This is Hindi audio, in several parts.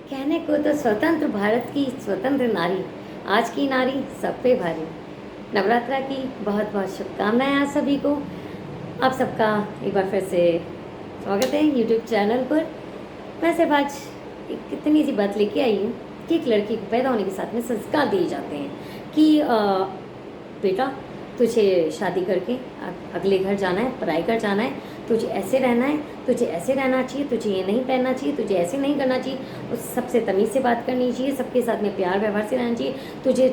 कहने को तो स्वतंत्र भारत की स्वतंत्र नारी, आज की नारी सब पे भारी। नवरात्रा की बहुत बहुत शुभकामनाएं आप सभी को। आप सबका एक बार फिर से स्वागत है यूट्यूब चैनल पर। मैं सिर्फ आज एक इतनी सी बात लेके आई हूँ कि एक लड़की को पैदा होने के साथ में संस्कार दिए जाते हैं कि बेटा तुझे शादी करके अगले घर जाना है, पढ़ाई कर जाना है, तुझे ऐसे रहना है, तुझे ऐसे रहना चाहिए, तुझे ये नहीं पहनना चाहिए, तुझे ऐसे नहीं करना चाहिए, उस सबसे तमीज़ से बात करनी चाहिए, सबके साथ में प्यार व्यवहार से रहना चाहिए, तुझे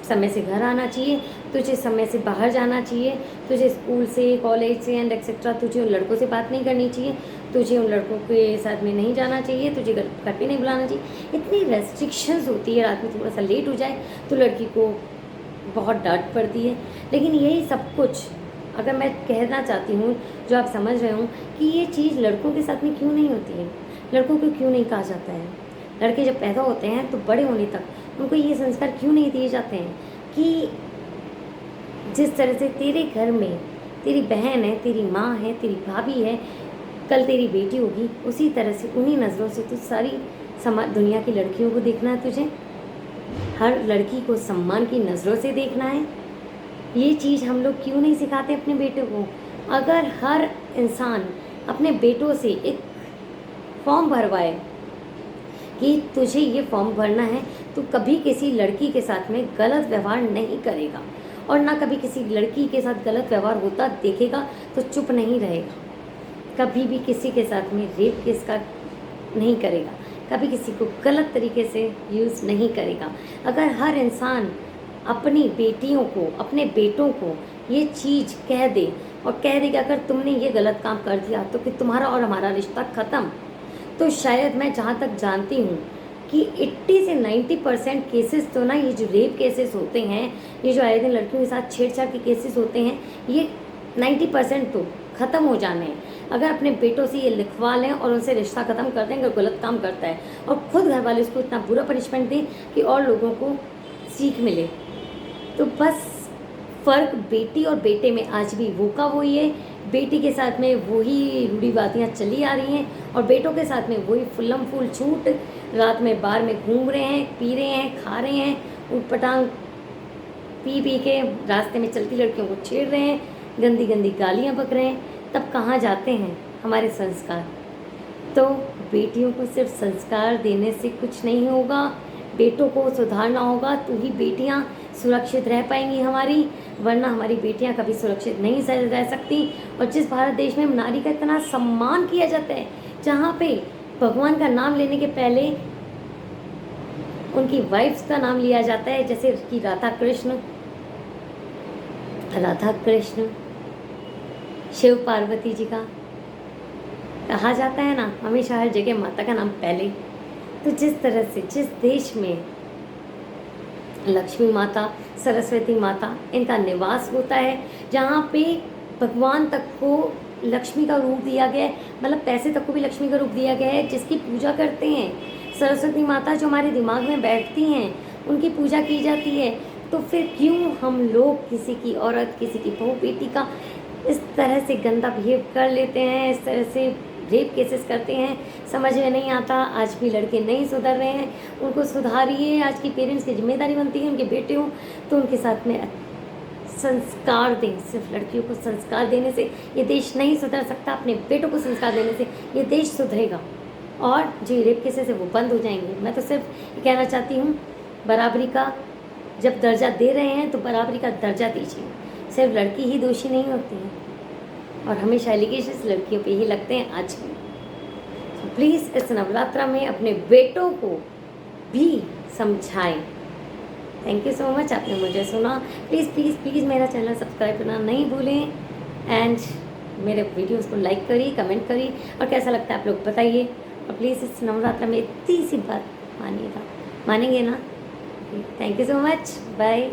समय से घर आना चाहिए, तुझे समय से बाहर जाना चाहिए, तुझे स्कूल से कॉलेज से एंड एक्सेट्रा तुझे उन लड़कों से बात नहीं करनी चाहिए, तुझे उन लड़कों के साथ में नहीं जाना चाहिए, तुझे घर पे नहीं बुलाना चाहिए। इतनी रेस्ट्रिक्शंस होती है, रात में थोड़ा सा लेट हो जाए तो लड़की को बहुत डांट पड़ती है। लेकिन यही सब कुछ अगर मैं कहना चाहती हूँ, जो आप समझ रहे हो कि ये चीज़ लड़कों के साथ में क्यों नहीं होती है, लड़कों को क्यों नहीं कहा जाता है। लड़के जब पैदा होते हैं तो बड़े होने तक उनको ये संस्कार क्यों नहीं दिए जाते हैं कि जिस तरह से तेरे घर में तेरी बहन है, तेरी माँ है, तेरी भाभी है, कल तेरी बेटी होगी, उसी तरह से उन्हीं नज़रों से तो सारी दुनिया की लड़कियों को देखना है। तुझे हर लड़की को सम्मान की नज़रों से देखना है। ये चीज़ हम लोग क्यों नहीं सिखाते अपने बेटों को। अगर हर इंसान अपने बेटों से एक फॉर्म भरवाए कि तुझे ये फॉर्म भरना है, तो कभी किसी लड़की के साथ में गलत व्यवहार नहीं करेगा, और ना कभी किसी लड़की के साथ गलत व्यवहार होता देखेगा तो चुप नहीं रहेगा, कभी भी किसी के साथ में रेप केस का नहीं करेगा, कभी किसी को गलत तरीके से यूज़ नहीं करेगा। अगर हर इंसान अपनी बेटियों को, अपने बेटों को ये चीज़ कह दे और कह दे कि अगर तुमने ये गलत काम कर दिया तो कि तुम्हारा और हमारा रिश्ता ख़त्म, तो शायद मैं जहाँ तक जानती हूँ कि 80 से 90% केसेस तो ना, ये जो रेप केसेस होते हैं, ये जो आए दिन लड़कियों के साथ छेड़छाड़ के केसेस होते हैं, ये 90% तो ख़त्म हो जाने हैं अगर अपने बेटों से ये लिखवा लें और उनसे रिश्ता ख़त्म कर दें अगर गलत काम करता है, और ख़ुद घर वाले उसको इतना बुरा पनिशमेंट दें कि और लोगों को सीख मिले। तो बस फ़र्क बेटी और बेटे में आज भी वो का वही है। बेटी के साथ में वही रूढ़िवादियाँ चली आ रही हैं और बेटों के साथ में वही फुल्लम फूल छूट, रात में बार में घूम रहे हैं, पी रहे हैं, खा रहे हैं, ऊटपटांग पी के रास्ते में चलती लड़कियों को छेड़ रहे हैं, गंदी गंदी गालियाँ बक रहे हैं। तब कहाँ जाते हैं हमारे संस्कार। तो बेटियों को सिर्फ संस्कार देने से कुछ नहीं होगा, बेटों को सुधारना होगा, तो ही बेटियां सुरक्षित रह पाएंगी हमारी, वरना हमारी बेटियां कभी सुरक्षित नहीं रह सकती। और जिस भारत देश में नारी का इतना सम्मान किया जाता है, जहाँ पे भगवान का नाम लेने के पहले उनकी वाइफ्स का नाम लिया जाता है, जैसे कि राधा कृष्ण, शिव पार्वती जी का कहा जाता है ना, हमेशा हर जगह माता का नाम पहले। तो जिस तरह से जिस देश में लक्ष्मी माता, सरस्वती माता, इनका निवास होता है, जहाँ पे भगवान तक को लक्ष्मी का रूप दिया गया है, मतलब पैसे तक को भी लक्ष्मी का रूप दिया गया है, जिसकी पूजा करते हैं। सरस्वती माता जो हमारे दिमाग में बैठती हैं, उनकी पूजा की जाती है। तो फिर क्यों हम लोग किसी की औरत, किसी की बहू बेटी का इस तरह से गंदा बिहेव कर लेते हैं, इस तरह से रेप केसेस करते हैं, समझ में नहीं आता। आज भी लड़के नहीं सुधर रहे हैं, उनको सुधारिए। आज की पेरेंट्स की जिम्मेदारी बनती है, उनके बेटे हों तो उनके साथ में संस्कार दें। सिर्फ लड़कियों को संस्कार देने से ये देश नहीं सुधर सकता, अपने बेटों को संस्कार देने से ये देश सुधरेगा और जो रेप केसेस है वो बंद हो जाएंगे। मैं तो सिर्फ ये कहना चाहती हूँ, बराबरी का जब दर्जा दे रहे हैं तो बराबरी का दर्जा दीजिए। सिर्फ लड़की ही दोषी नहीं होती है, और हमेशा एलिगेशंस लड़कियों पे ही लगते हैं आज भी। तो प्लीज़ इस नवरात्रा में अपने बेटों को भी समझाएं। थैंक यू सो मच, आपने मुझे सुना। प्लीज़ प्लीज़ प्लीज़ मेरा चैनल सब्सक्राइब करना नहीं भूलें, एंड मेरे वीडियोस को लाइक करिए, कमेंट करिए, और कैसा लगता है आप लोग बताइए। और प्लीज़ इस नवरात्रा में इतनी सी बात मानिएगा, मानेंगे ना। Thank you so much, bye.